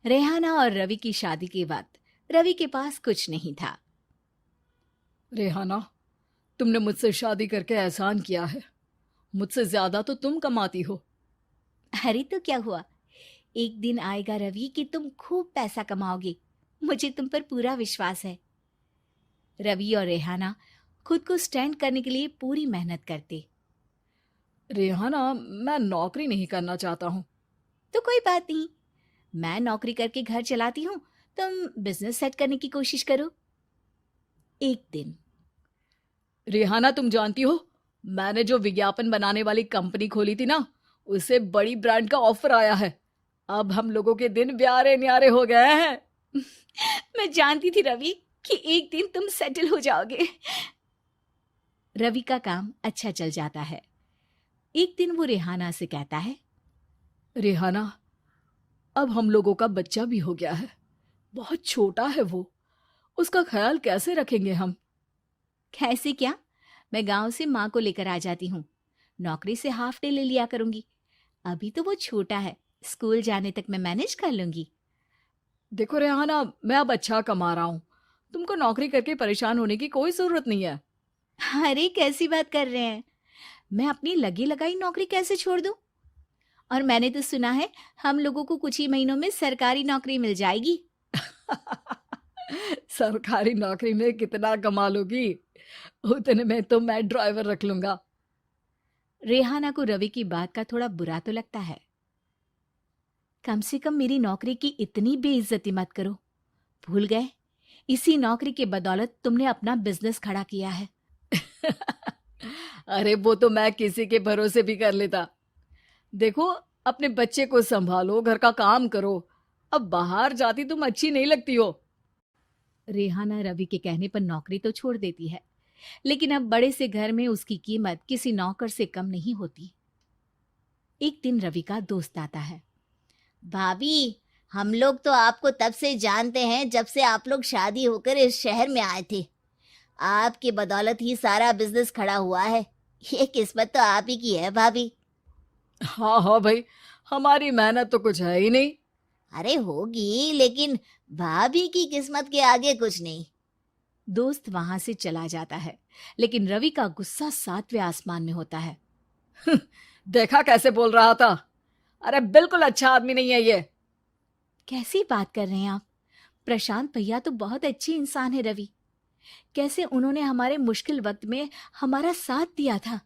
रेहाना और रवि की शादी के वक्त रवि के पास कुछ नहीं था। रेहाना, तुमने मुझसे शादी करके एहसान किया है। मुझसे ज्यादा तो तुम कमाती हो। अरे तो क्या हुआ, एक दिन आएगा रवि कि तुम खूब पैसा कमाओगे। मुझे तुम पर पूरा विश्वास है। रवि और रेहाना खुद को स्टैंड करने के लिए पूरी मेहनत करते। रेहाना, मैं नौकरी नहीं करना चाहता हूँ। तो कोई बात नहीं, मैं नौकरी करके घर चलाती हूँ, तुम बिजनेस सेट करने की कोशिश करो। एक दिन रेहाना, तुम जानती हो, मैंने जो विज्ञापन बनाने वाली कंपनी खोली थी ना, उसे बड़ी ब्रांड का ऑफर आया है। अब हम लोगों के दिन ब्यारे न्यारे हो गए हैं। मैं जानती थी रवि कि एक दिन तुम सेटल हो जाओगे। रवि का काम अच्छा चल जाता है। एक दिन वो रेहाना से कहता है, रेहाना, अब हम लोगों का बच्चा भी हो गया है। बहुत छोटा है वो। उसका ख्याल कैसे रखेंगे हम? कैसे क्या, मैं गांव से माँ को लेकर आ जाती हूँ। नौकरी से हाफ डे ले लिया करूंगी। अभी तो वो छोटा है, स्कूल जाने तक मैं मैनेज कर लूंगी। देखो रेहाना, मैं अब अच्छा कमा रहा हूँ। तुमको नौकरी करके परेशान होने की कोई जरूरत नहीं है। अरे कैसी बात कर रहे हैं, मैं अपनी लगी लगाई नौकरी कैसे छोड़ दूं? और मैंने तो सुना है हम लोगों को कुछ ही महीनों में सरकारी नौकरी मिल जाएगी। सरकारी नौकरी में कितना कमा लोगी? उतने में तो मैं ड्राइवर रख लूंगा। रेहाना को रवि की बात का थोड़ा बुरा तो लगता है। कम से कम मेरी नौकरी की इतनी बेइज्जती मत करो। भूल गए, इसी नौकरी के बदौलत तुमने अपना बिजनेस खड़ा किया है। अरे वो तो मैं किसी के भरोसे भी कर लेता। देखो, अपने बच्चे को संभालो, घर का काम करो। अब बाहर जाती तुम अच्छी नहीं लगती हो। रेहाना रवि के कहने पर नौकरी तो छोड़ देती है, लेकिन अब बड़े से घर में उसकी कीमत किसी नौकर से कम नहीं होती। एक दिन रवि का दोस्त आता है। भाभी, हम लोग तो आपको तब से जानते हैं जब से आप लोग शादी होकर इस शहर में आए थे। आपकी बदौलत ही सारा बिजनेस खड़ा हुआ है। ये किस्मत तो आप ही की है भाभी। हाँ हाँ भाई, हमारी मेहनत तो कुछ है ही नहीं। अरे होगी, लेकिन भाभी की किस्मत के आगे कुछ नहीं। दोस्त वहां से चला जाता है, लेकिन रवि का गुस्सा सातवें आसमान में होता है। देखा कैसे बोल रहा था? अरे बिल्कुल अच्छा आदमी नहीं है ये। कैसी बात कर रहे हैं आप? प्रशांत भैया तो बहुत अच्छे इंसान है रवि। कैसे उन्होंने हमारे मुश्किल वक्त में हमारा साथ दिया था।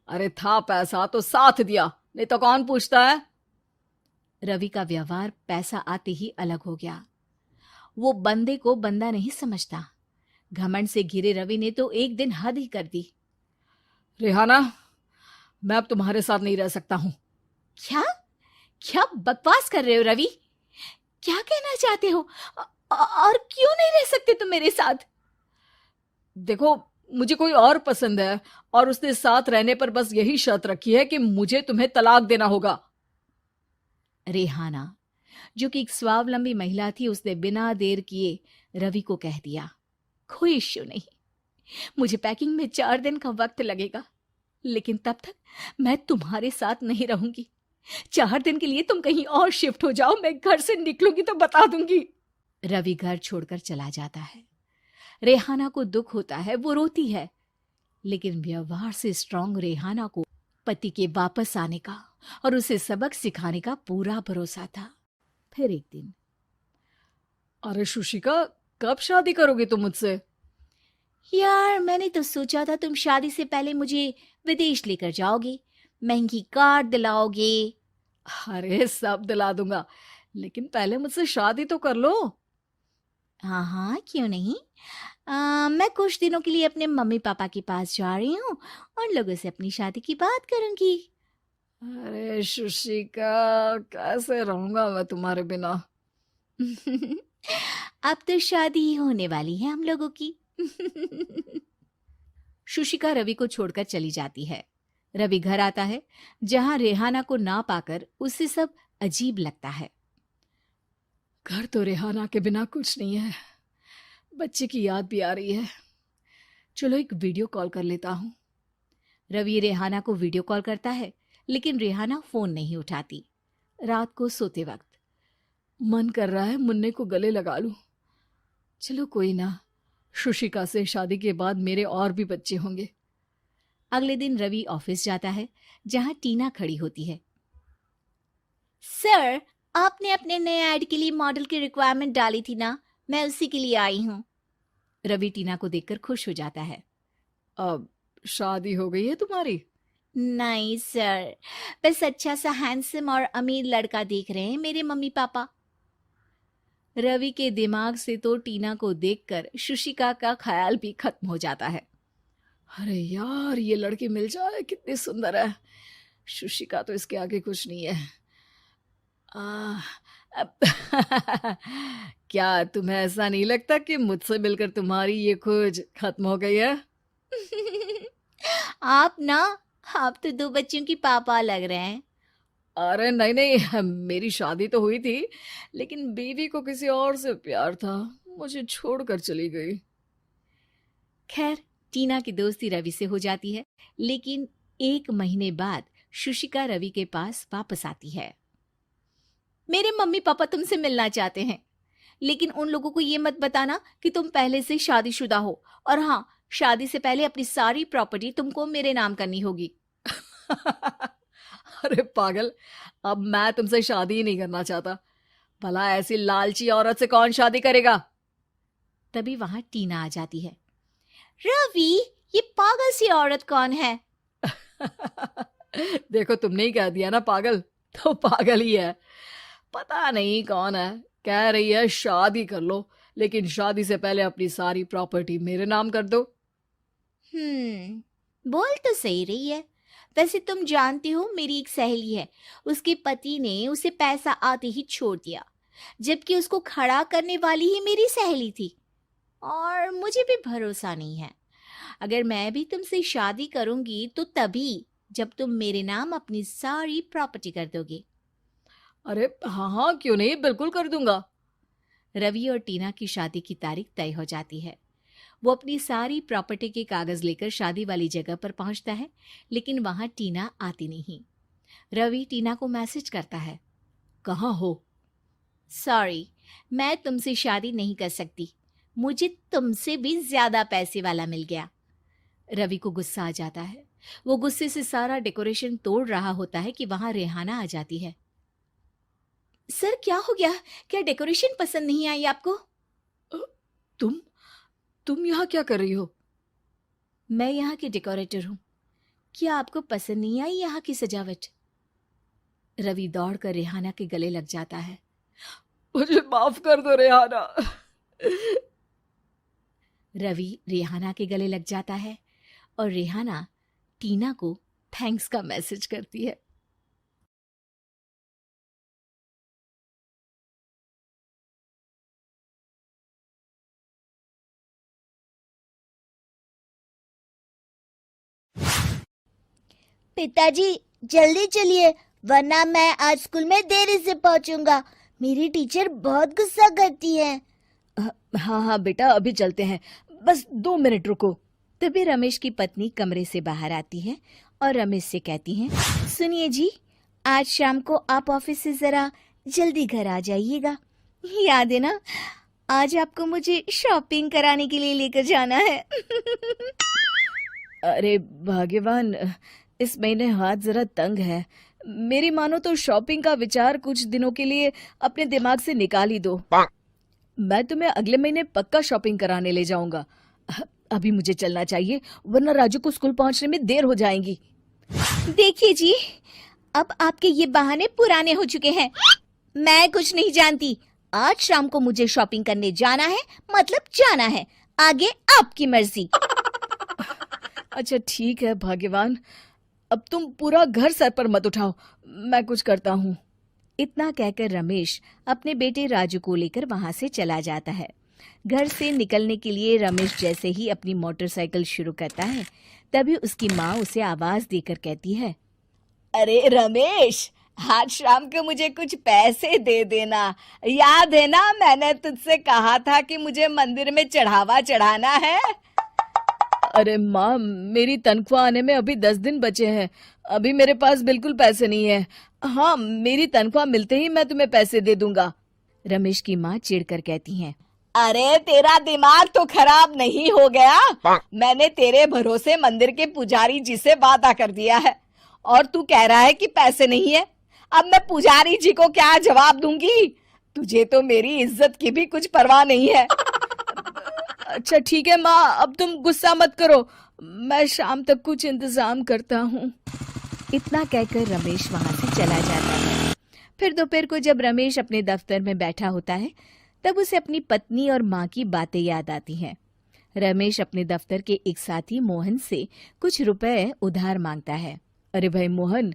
अरे था पैसा तो साथ दिया, नहीं तो कौन पूछता है? रवि का व्यवहार पैसा आते ही अलग हो गया। वो बंदे को बंदा नहीं समझता। घमंड से घिरे रवि ने तो एक दिन हद ही कर दी। रेहाना, मैं अब तुम्हारे साथ नहीं रह सकता हूँ। क्या क्या बकवास कर रहे हो रवि? क्या कहना चाहते हो? और क्यों नहीं रह सकते तुम मेरे साथ? देखो, मुझे कोई और पसंद है, और उसने साथ रहने पर बस यही शर्त रखी है कि मुझे तुम्हें तलाक देना होगा। रेहाना, जो कि एक स्वावलंबी महिला थी, उसने बिना देर किए रवि को कह दिया, कोई इश्यू नहीं, मुझे पैकिंग में 4 दिन का वक्त लगेगा, लेकिन तब तक मैं तुम्हारे साथ नहीं रहूंगी। 4 दिन के लिए तुम कहीं और शिफ्ट हो जाओ, मैं घर से निकलूंगी तो बता दूंगी। रवि घर छोड़कर चला जाता है। रेहाना को दुख होता है, वो रोती है, लेकिन व्यवहार से स्ट्रांग रेहाना को पति के वापस आने का और उसे सबक सिखाने का पूरा भरोसा था। फिर एक दिन, अरे शुशिका, कब शादी करोगे तुम मुझसे? यार मैंने तो सोचा था तुम शादी से पहले मुझे विदेश लेकर जाओगे, महंगी कार दिलाओगे। अरे सब दिला दूंगा, लेकिन पहले मुझसे शादी तो कर लो। हाँ हाँ, क्यों नहीं। मैं कुछ दिनों के लिए अपने मम्मी पापा के पास जा रही हूँ और लोगों से अपनी शादी की बात करूंगी। अरे शुशिका, कैसे रहूंगा मैं तुम्हारे बिना? अब तो शादी ही होने वाली है हम लोगों की। शुशिका रवि को छोड़कर चली जाती है। रवि घर आता है, जहां रेहाना को ना पाकर उसे सब अजीब लगता है। घर तो रेहाना के बिना कुछ नहीं है। बच्चे की याद भी आ रही है। चलो एक वीडियो कॉल कर लेता हूँ। रवि रेहाना को वीडियो कॉल करता है, लेकिन रेहाना फोन नहीं उठाती। रात को सोते वक्त, मन कर रहा है मुन्ने को गले लगा लूं। चलो कोई ना, शुशिका से शादी के बाद मेरे और भी बच्चे होंगे। अगले दिन रवि ऑफिस जाता है, जहां टीना खड़ी होती है। सर, आपने अपने नए ऐड के लिए मॉडल की रिक्वायरमेंट डाली थी ना, मैं उसी के लिए आई हूँ। रवि टीना को देखकर खुश हो जाता है। अब शादी हो गई है तुम्हारी? नहीं सर, बस अच्छा सा हैंडसम और अमीर लड़का देख रहे हैं मेरे मम्मी पापा। रवि के दिमाग से तो टीना को देखकर शुशिका का ख्याल भी खत्म हो जाता है। अरे यार, ये लड़की मिल जाए कितनी सुंदर है। शुशिका तो इसके आगे कुछ नहीं है। अब क्या तुम्हें ऐसा नहीं लगता कि मुझसे मिलकर तुम्हारी ये खोज खत्म हो गई है? आप तो 2 बच्चों की पापा लग रहे हैं। अरे नहीं नहीं, मेरी शादी तो हुई थी, लेकिन बीवी को किसी और से प्यार था, मुझे छोड़कर चली गई। खैर, टीना की दोस्ती रवि से हो जाती है, लेकिन 1 महीने बाद शुशिका रवि के पास वापस आती है। मेरे मम्मी पापा तुमसे मिलना चाहते हैं, लेकिन उन लोगों को ये मत बताना कि तुम पहले से शादीशुदा हो, और हाँ, शादी से पहले अपनी सारी प्रॉपर्टी तुमको मेरे नाम करनी होगी। अरे पागल, अब मैं तुमसे शादी ही नहीं करना चाहता। भला ऐसी लालची औरत से कौन शादी करेगा? तभी वहां टीना आ जाती है। रवि, ये पागल सी औरत कौन है? देखो, तुमने ही कह दिया ना पागल, तो पागल ही है। पता नहीं कौन है, कह रही है शादी कर लो, लेकिन शादी से पहले अपनी सारी प्रॉपर्टी मेरे नाम कर दो। बोल तो सही रही है। वैसे तुम जानती हो, मेरी एक सहेली है, उसके पति ने उसे पैसा आते ही छोड़ दिया, जबकि उसको खड़ा करने वाली ही मेरी सहेली थी। और मुझे भी भरोसा नहीं है। अगर मैं भी तुमसे शादी करूंगी तो तभी जब तुम मेरे नाम अपनी सारी प्रॉपर्टी कर दोगे। अरे हाँ हाँ, क्यों नहीं, बिल्कुल कर दूंगा। रवि और टीना की शादी की तारीख तय हो जाती है। वो अपनी सारी प्रॉपर्टी के कागज लेकर शादी वाली जगह पर पहुंचता है, लेकिन वहां टीना आती नहीं। रवि टीना को मैसेज करता है। कहाँ हो? सॉरी, मैं तुमसे शादी नहीं कर सकती, मुझे तुमसे भी ज्यादा पैसे वाला मिल गया। रवि को गुस्सा आ जाता है। वो गुस्से से सारा डेकोरेशन तोड़ रहा होता है कि वहां रेहाना आ जाती है। सर, क्या हो गया? क्या डेकोरेशन पसंद नहीं आई आपको? तुम यहाँ क्या कर रही हो? मैं यहाँ की डेकोरेटर हूँ। क्या आपको पसंद नहीं आई यहाँ की सजावट? रवि दौड़कर रेहाना के गले लग जाता है। मुझे माफ कर दो रेहाना। रवि रेहाना के गले लग जाता है और रेहाना टीना को थैंक्स का मैसेज करती है। पिताजी, जल्दी चलिए, वरना मैं आज स्कूल में देरी से पहुंचूंगा। मेरी टीचर बहुत गुस्सा करती है। हाँ हाँ बेटा, अभी चलते हैं, बस 2 मिनट रुको। तभी रमेश की पत्नी कमरे से बाहर आती है और रमेश से कहती हैं, सुनिए जी, आज शाम को आप ऑफिस से जरा जल्दी घर आ जाइएगा। याद है ना, आज आपको मुझे शॉपिंग कराने के लिए लेकर जाना है। अरे भाग्यवान, इस महीने हाथ जरा तंग है। मेरी मानो तो शॉपिंग का विचार कुछ दिनों के लिए अपने दिमाग से निकाल ही दो। मैं तुम्हें अगले महीने पक्का शॉपिंग कराने ले जाऊंगा। अभी मुझे चलना चाहिए, वरना राजू को स्कूल पहुंचने में देर हो जाएगी। देखिए जी, अब आपके ये बहाने पुराने हो चुके हैं। मैं कुछ नहीं जानती। आज शाम को मुझे शॉपिंग करने जाना है, मतलब जाना है। आगे आपकी मर्जी। अच्छा ठीक है भाग्यवान, अब तुम पूरा घर सर पर मत उठाओ, मैं कुछ करता हूँ। इतना कहकर रमेश अपने बेटे राजू को लेकर वहां से चला जाता है। घर से निकलने के लिए रमेश जैसे ही अपनी मोटरसाइकिल शुरू करता है, तभी उसकी माँ उसे आवाज देकर कहती है, अरे रमेश, आज शाम को मुझे कुछ पैसे दे देना। याद है ना, मैंने तुझसे कहा था कि मुझे मंदिर में चढ़ावा चढ़ाना है। अरे माँ, मेरी तनख्वाह आने में अभी 10 दिन बचे हैं, अभी मेरे पास बिल्कुल पैसे नहीं है। हाँ, मेरी तनख्वाह मिलते ही मैं तुम्हें पैसे दे दूंगा। रमेश की माँ चिढ़कर कहती हैं, अरे तेरा दिमाग तो खराब नहीं हो गया? मैंने तेरे भरोसे मंदिर के पुजारी जी से वादा कर दिया है और तू कह रहा है कि पैसे नहीं है। अब मैं पुजारी जी को क्या जवाब दूंगी? तुझे तो मेरी इज्जत की भी कुछ परवाह नहीं है। अच्छा ठीक है माँ, अब तुम गुस्सा मत करो, मैं शाम तक कुछ इंतजाम करता हूँ। इतना कहकर रमेश वहां से चला जाता है। फिर दोपहर को जब रमेश अपने दफ्तर में बैठा होता है, तब उसे अपनी पत्नी और माँ की बातें याद आती हैं। रमेश अपने दफ्तर के एक साथी मोहन से कुछ रुपए उधार मांगता है। अरे भाई मोहन,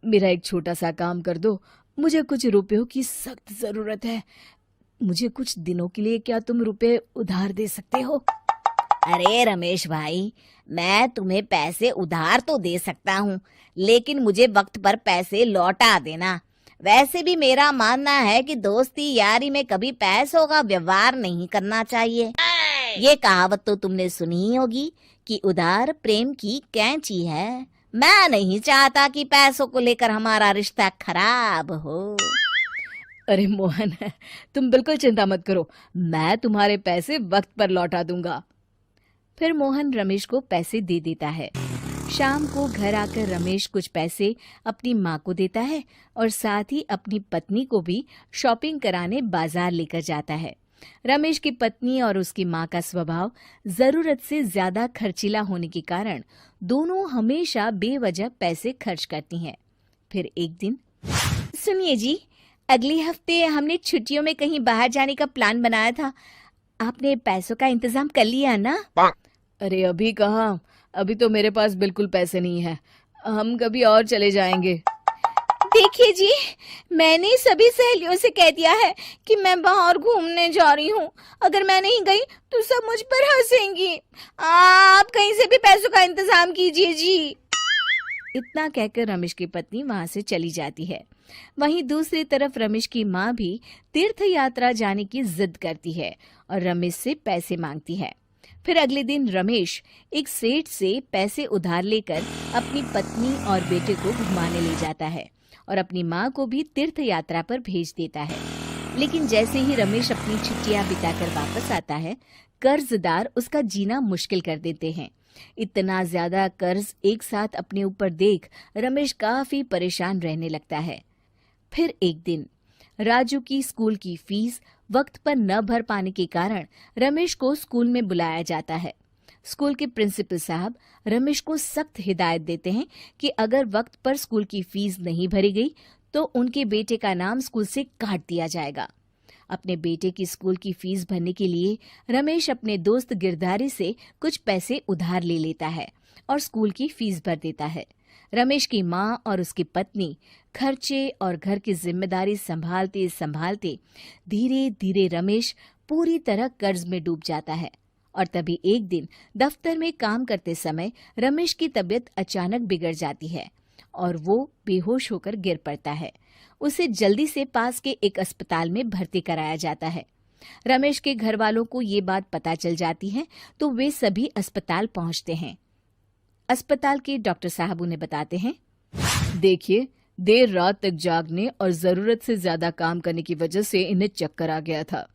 मेरा एक छोटा सा काम कर दो, मुझे कुछ रुपयों की सख्त जरूरत है। मुझे कुछ दिनों के लिए क्या तुम रुपए उधार दे सकते हो? अरे रमेश भाई, मैं तुम्हें पैसे उधार तो दे सकता हूँ, लेकिन मुझे वक्त पर पैसे लौटा देना। वैसे भी मेरा मानना है कि दोस्ती यारी में कभी पैसों का व्यवहार नहीं करना चाहिए। ये कहावत तो तुमने सुनी ही होगी कि उधार प्रेम की कैंची है। मैं नहीं चाहता कि पैसों को लेकर हमारा रिश्ता खराब हो। अरे मोहन, तुम बिल्कुल चिंता मत करो, मैं तुम्हारे पैसे वक्त पर लौटा दूंगा। फिर मोहन रमेश को पैसे दे देता है। शाम को घर आकर रमेश कुछ पैसे अपनी माँ को देता है और साथ ही अपनी पत्नी को भी शॉपिंग कराने बाजार लेकर जाता है। रमेश की पत्नी और उसकी माँ का स्वभाव जरूरत से ज्यादा खर्चीला होने के कारण दोनों हमेशा बेवजह पैसे खर्च करती हैं। फिर एक दिन, सुनिए जी, अगले हफ्ते हमने छुट्टियों में कहीं बाहर जाने का प्लान बनाया था। आपने पैसों का इंतजाम कर लिया ना? अरे अभी कहाँ, अभी तो मेरे पास बिल्कुल पैसे नहीं है। हम कभी और चले जाएंगे। देखिए जी, मैंने सभी सहेलियों से कह दिया है कि मैं बाहर घूमने जा रही हूँ। अगर मैं नहीं गई तो सब मुझ पर हंसेंगी। आप कहीं से भी पैसों का इंतजाम कीजिए जी। इतना कहकर रमेश की पत्नी वहां से चली जाती है। वहीं दूसरी तरफ रमेश की माँ भी तीर्थ यात्रा जाने की जिद करती है और रमेश से पैसे मांगती है। फिर अगले दिन रमेश एक सेठ से पैसे उधार लेकर अपनी पत्नी और बेटे को घुमाने ले जाता है और अपनी माँ को भी तीर्थ यात्रा पर भेज देता है। लेकिन जैसे ही रमेश अपनी छुट्टियां बिताकर वापस आता है, कर्जदार उसका जीना मुश्किल कर देते हैं। इतना ज्यादा कर्ज एक साथ अपने ऊपर देख रमेश काफी परेशान रहने लगता है। फिर एक दिन राजू की स्कूल की फीस वक्त पर न भर पाने के कारण रमेश को स्कूल में बुलाया जाता है। स्कूल के प्रिंसिपल साहब रमेश को सख्त हिदायत देते हैं कि अगर वक्त पर स्कूल की फीस नहीं भरी गई तो उनके बेटे का नाम स्कूल से काट दिया जाएगा। अपने बेटे की स्कूल की फीस भरने के लिए रमेश अपने दोस्त गिरधारी से कुछ पैसे उधार ले लेता है और स्कूल की फीस भर देता है। रमेश की माँ और उसकी पत्नी खर्चे और घर की जिम्मेदारी संभालते संभालते धीरे धीरे रमेश पूरी तरह कर्ज में डूब जाता है। और तभी एक दिन दफ्तर में काम करते समय रमेश की तबीयत अचानक बिगड़ जाती है और वो बेहोश होकर गिर पड़ता है। उसे जल्दी से पास के एक अस्पताल में भर्ती कराया जाता है। रमेश के घर वालों को ये बात पता चल जाती है तो वे सभी अस्पताल पहुंचते हैं। अस्पताल के डॉक्टर साहब उन्हें बताते हैं, देखिए, देर रात तक जागने और जरूरत से ज्यादा काम करने की वजह से इन्हें चक्कर आ गया था।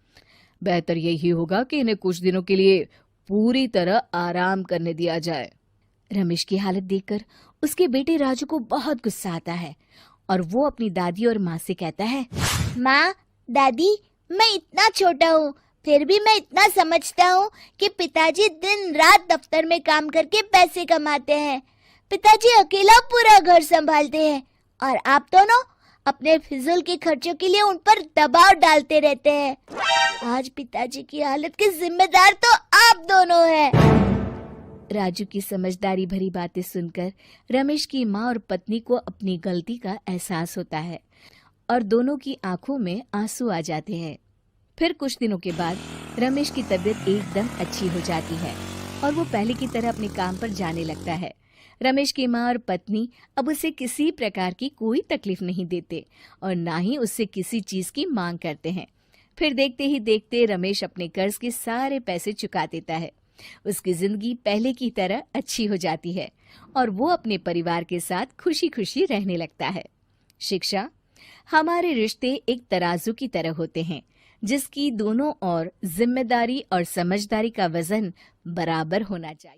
बेहतर यही होगा कि इन्हें कुछ दिनों के लिए पूरी तरह आराम करने दिया जाए। रमेश की हालत देखकर उसके बेटे राजू को बहुत गुस्सा आता है और वो अपनी दादी और माँ से कहता है, माँ, दादी, मैं इतना छोटा हूँ, फिर भी मैं इतना समझता हूँ कि पिताजी दिन रात दफ्तर में काम करके पैसे कमाते हैं। पिताजी अकेला पूरा घर संभालते हैं और आप दोनों अपने फिजूल के खर्चों के लिए उन पर दबाव डालते रहते हैं। आज पिताजी की हालत के जिम्मेदार तो आप दोनों हैं। राजू की समझदारी भरी बातें सुनकर रमेश की माँ और पत्नी को अपनी गलती का एहसास होता है और दोनों की आंखों में आंसू आ जाते हैं। फिर कुछ दिनों के बाद रमेश की तबीयत एकदम अच्छी हो जाती है और वो पहले की तरह अपने काम पर जाने लगता है। रमेश की माँ और पत्नी अब उसे किसी प्रकार की कोई तकलीफ नहीं देते और ना ही उससे किसी चीज की मांग करते हैं। फिर देखते ही देखते रमेश अपने कर्ज के सारे पैसे चुका देता है। उसकी जिंदगी पहले की तरह अच्छी हो जाती है और वो अपने परिवार के साथ खुशी खुशी रहने लगता है। शिक्षा हमारे रिश्ते एक तराजू की तरह होते हैं, जिसकी दोनों ओर जिम्मेदारी और समझदारी का वजन बराबर होना चाहिए।